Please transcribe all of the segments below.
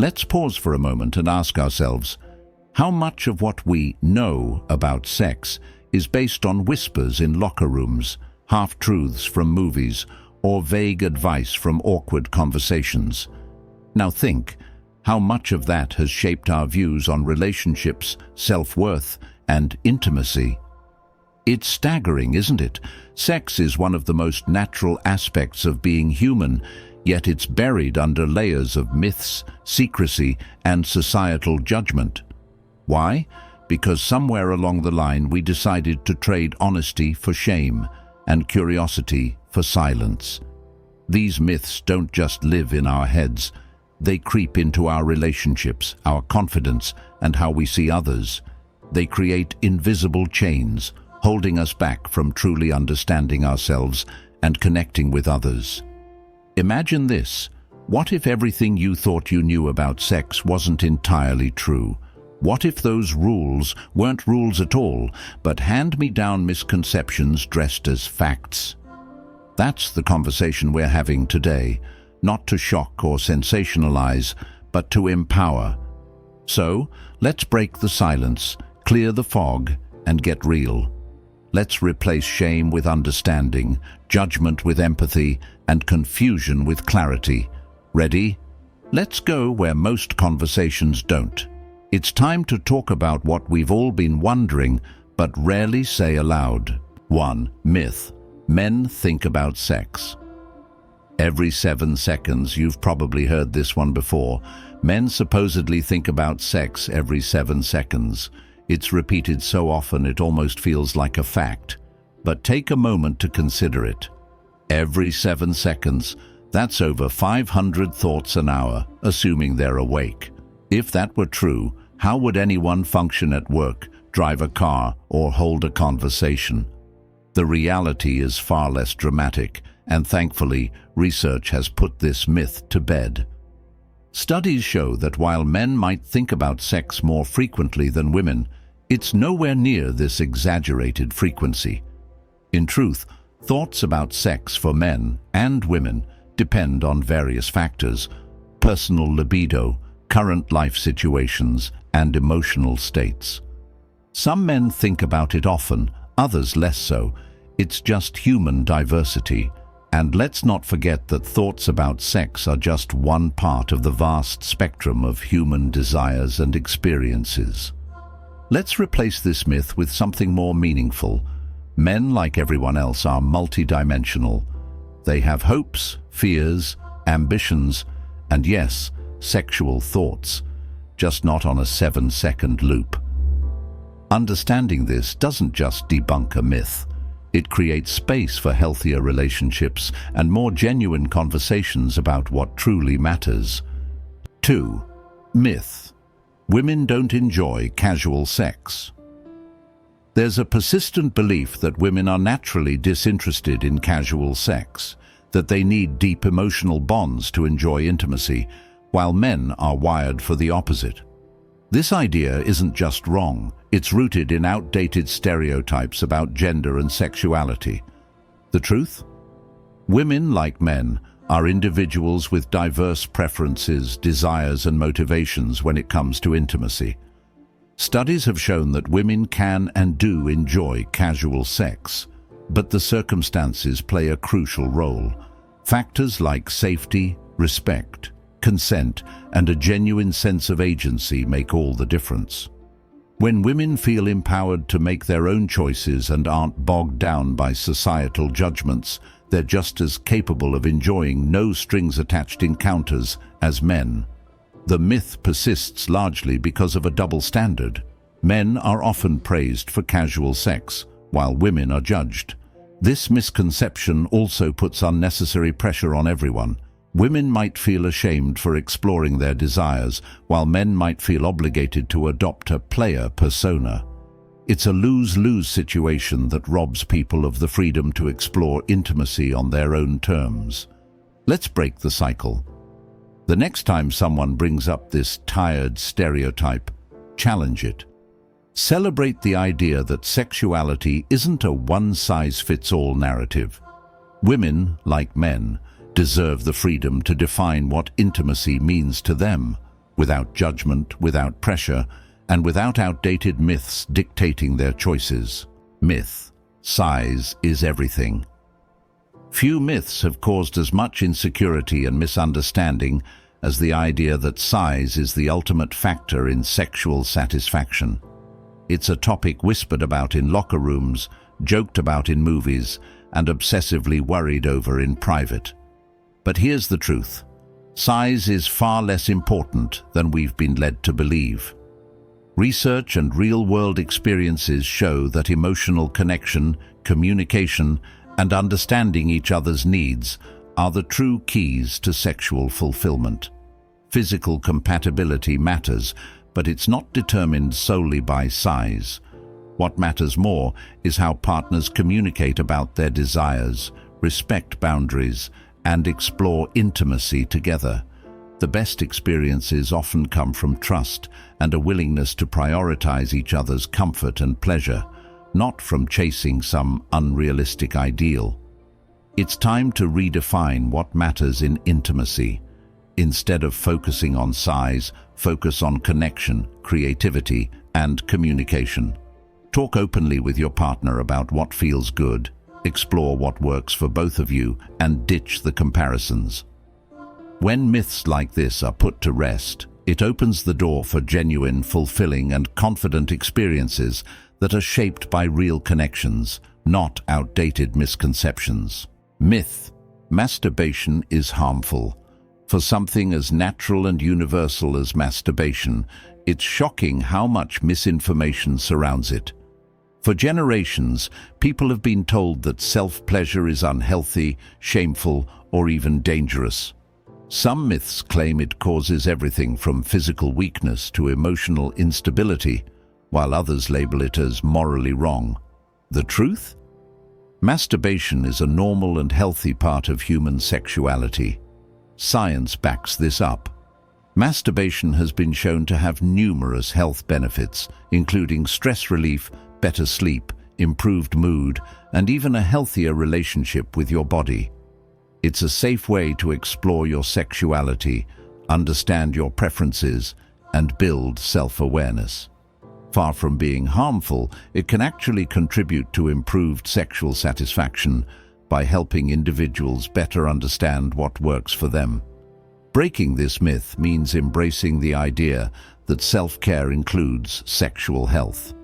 Let's pause for a moment and ask ourselves, how much of what we know about sex is based on whispers in locker rooms, half-truths from movies, or vague advice from awkward conversations? Now think, how much of that has shaped our views on relationships, self-worth, and intimacy? It's staggering, isn't it? Sex is one of the most natural aspects of being human, yet it's buried under layers of myths, secrecy, and societal judgment. Why? Because somewhere along the line we decided to trade honesty for shame and curiosity for silence. These myths don't just live in our heads. They creep into our relationships, our confidence, and how we see others. They create invisible chains, holding us back from truly understanding ourselves and connecting with others. Imagine this. What if everything you thought you knew about sex wasn't entirely true? What if those rules weren't rules at all, but hand-me-down misconceptions dressed as facts? That's the conversation we're having today, not to shock or sensationalize, but to empower. So, let's break the silence, clear the fog, and get real. Let's replace shame with understanding, judgment with empathy, and confusion with clarity. Ready? Let's go where most conversations don't. It's time to talk about what we've all been wondering, but rarely say aloud. 1. Myth. Men think about sex. Every 7 seconds, you've probably heard this one before. Men supposedly think about sex every 7 seconds. It's repeated so often it almost feels like a fact. But take a moment to consider it. Every 7 seconds, that's over 500 thoughts an hour, assuming they're awake. If that were true, how would anyone function at work, drive a car, or hold a conversation? The reality is far less dramatic, and thankfully, research has put this myth to bed. Studies show that while men might think about sex more frequently than women, it's nowhere near this exaggerated frequency. In truth, thoughts about sex for men and women depend on various factors: personal libido, current life situations, and emotional states. Some men think about it often, others less so. It's just human diversity. And let's not forget that thoughts about sex are just one part of the vast spectrum of human desires and experiences. Let's replace this myth with something more meaningful. Men, like everyone else, are multidimensional. They have hopes, fears, ambitions, and yes, sexual thoughts, just not on a 7-second loop. Understanding this doesn't just debunk a myth. It creates space for healthier relationships and more genuine conversations about what truly matters. 2. Myth. Women don't enjoy casual sex. There's a persistent belief that women are naturally disinterested in casual sex, that they need deep emotional bonds to enjoy intimacy, while men are wired for the opposite. This idea isn't just wrong, it's rooted in outdated stereotypes about gender and sexuality. The truth? Women, like men, are individuals with diverse preferences, desires, and motivations when it comes to intimacy. Studies have shown that women can and do enjoy casual sex, but the circumstances play a crucial role. Factors like safety, respect, consent, and a genuine sense of agency make all the difference. When women feel empowered to make their own choices and aren't bogged down by societal judgments, they're just as capable of enjoying no-strings-attached encounters as men. The myth persists largely because of a double standard. Men are often praised for casual sex, while women are judged. This misconception also puts unnecessary pressure on everyone. Women might feel ashamed for exploring their desires, while men might feel obligated to adopt a player persona. It's a lose-lose situation that robs people of the freedom to explore intimacy on their own terms. Let's break the cycle. The next time someone brings up this tired stereotype, challenge it. Celebrate the idea that sexuality isn't a one-size-fits-all narrative. Women, like men, deserve the freedom to define what intimacy means to them, without judgment, without pressure, and without outdated myths dictating their choices. Myth. Size is everything. Few myths have caused as much insecurity and misunderstanding as the idea that size is the ultimate factor in sexual satisfaction. It's a topic whispered about in locker rooms, joked about in movies, and obsessively worried over in private. But here's the truth. Size is far less important than we've been led to believe. Research and real-world experiences show that emotional connection, communication, and understanding each other's needs are the true keys to sexual fulfillment. Physical compatibility matters, but it's not determined solely by size. What matters more is how partners communicate about their desires, respect boundaries, and explore intimacy together. The best experiences often come from trust and a willingness to prioritize each other's comfort and pleasure, not from chasing some unrealistic ideal. It's time to redefine what matters in intimacy. Instead of focusing on size, focus on connection, creativity, and communication. Talk openly with your partner about what feels good, explore what works for both of you, and ditch the comparisons. When myths like this are put to rest, it opens the door for genuine, fulfilling, and confident experiences that are shaped by real connections, not outdated misconceptions. Myth. Masturbation is harmful. For something as natural and universal as masturbation, it's shocking how much misinformation surrounds it. For generations, people have been told that self-pleasure is unhealthy, shameful, or even dangerous. Some myths claim it causes everything from physical weakness to emotional instability, while others label it as morally wrong. The truth? Masturbation is a normal and healthy part of human sexuality. Science backs this up. Masturbation has been shown to have numerous health benefits, including stress relief, better sleep, improved mood, and even a healthier relationship with your body. It's a safe way to explore your sexuality, understand your preferences, and build self-awareness. Far from being harmful, it can actually contribute to improved sexual satisfaction by helping individuals better understand what works for them. Breaking this myth means embracing the idea that self-care includes sexual health.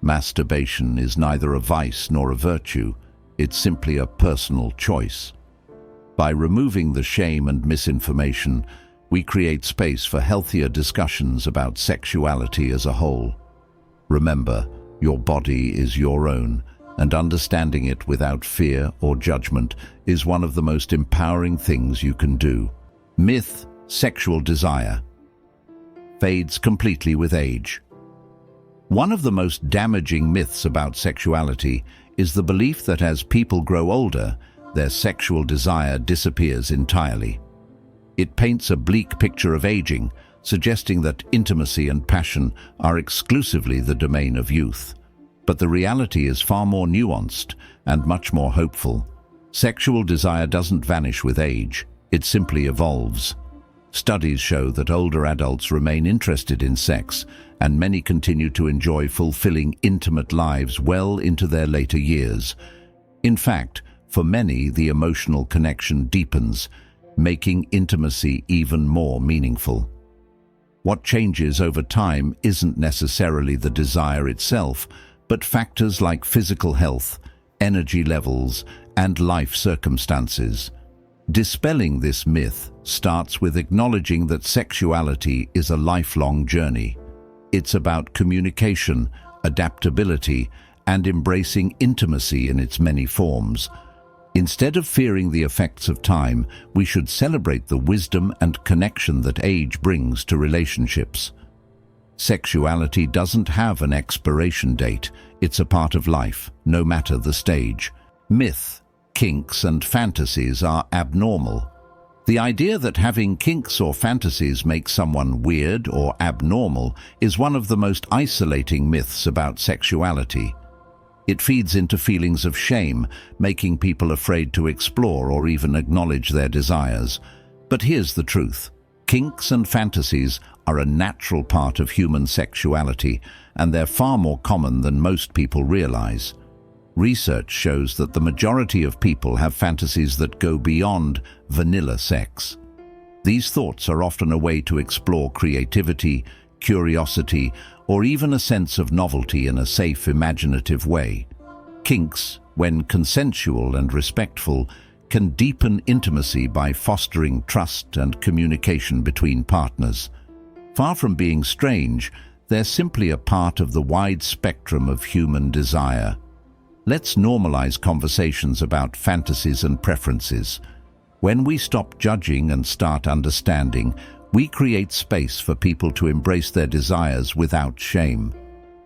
Masturbation is neither a vice nor a virtue, it's simply a personal choice. By removing the shame and misinformation, we create space for healthier discussions about sexuality as a whole. Remember, your body is your own, and understanding it without fear or judgment is one of the most empowering things you can do. Myth. Sexual desire fades completely with age. One of the most damaging myths about sexuality is the belief that as people grow older, their sexual desire disappears entirely. It paints a bleak picture of aging, suggesting that intimacy and passion are exclusively the domain of youth. But the reality is far more nuanced and much more hopeful. Sexual desire doesn't vanish with age, it simply evolves. Studies show that older adults remain interested in sex, and many continue to enjoy fulfilling, intimate lives well into their later years. In fact, for many, the emotional connection deepens, making intimacy even more meaningful. What changes over time isn't necessarily the desire itself, but factors like physical health, energy levels, and life circumstances. Dispelling this myth starts with acknowledging that sexuality is a lifelong journey. It's about communication, adaptability, and embracing intimacy in its many forms. Instead of fearing the effects of time, we should celebrate the wisdom and connection that age brings to relationships. Sexuality doesn't have an expiration date. It's a part of life, no matter the stage. Myth. Kinks and fantasies are abnormal. The idea that having kinks or fantasies makes someone weird or abnormal is one of the most isolating myths about sexuality. It feeds into feelings of shame, making people afraid to explore or even acknowledge their desires. But here's the truth. Kinks and fantasies are a natural part of human sexuality, and they're far more common than most people realize. Research shows that the majority of people have fantasies that go beyond vanilla sex. These thoughts are often a way to explore creativity, curiosity, or even a sense of novelty in a safe, imaginative way. Kinks, when consensual and respectful, can deepen intimacy by fostering trust and communication between partners. Far from being strange, they're simply a part of the wide spectrum of human desire. Let's normalize conversations about fantasies and preferences. When we stop judging and start understanding, we create space for people to embrace their desires without shame,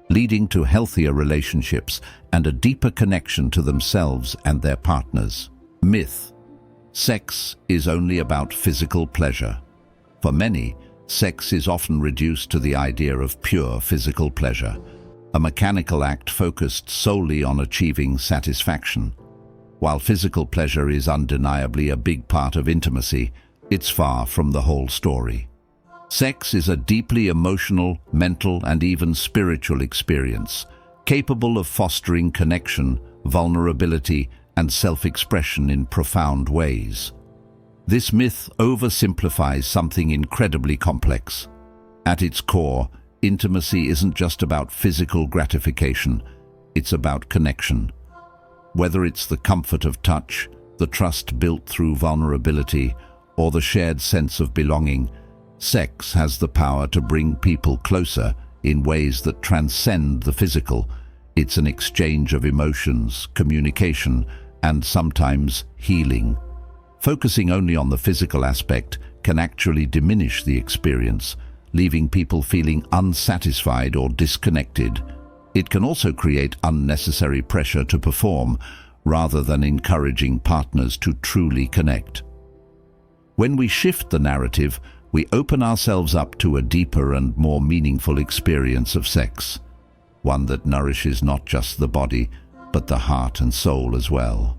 leading to healthier relationships and a deeper connection to themselves and their partners. Myth: sex is only about physical pleasure. For many, sex is often reduced to the idea of pure physical pleasure, a mechanical act focused solely on achieving satisfaction. While physical pleasure is undeniably a big part of intimacy, it's far from the whole story. Sex is a deeply emotional, mental, and even spiritual experience, capable of fostering connection, vulnerability, and self-expression in profound ways. This myth oversimplifies something incredibly complex. At its core, intimacy isn't just about physical gratification, it's about connection. Whether it's the comfort of touch, the trust built through vulnerability, or the shared sense of belonging, sex has the power to bring people closer in ways that transcend the physical. It's an exchange of emotions, communication, and sometimes healing. Focusing only on the physical aspect can actually diminish the experience, leaving people feeling unsatisfied or disconnected. It can also create unnecessary pressure to perform, rather than encouraging partners to truly connect. When we shift the narrative, we open ourselves up to a deeper and more meaningful experience of sex, one that nourishes not just the body, but the heart and soul as well.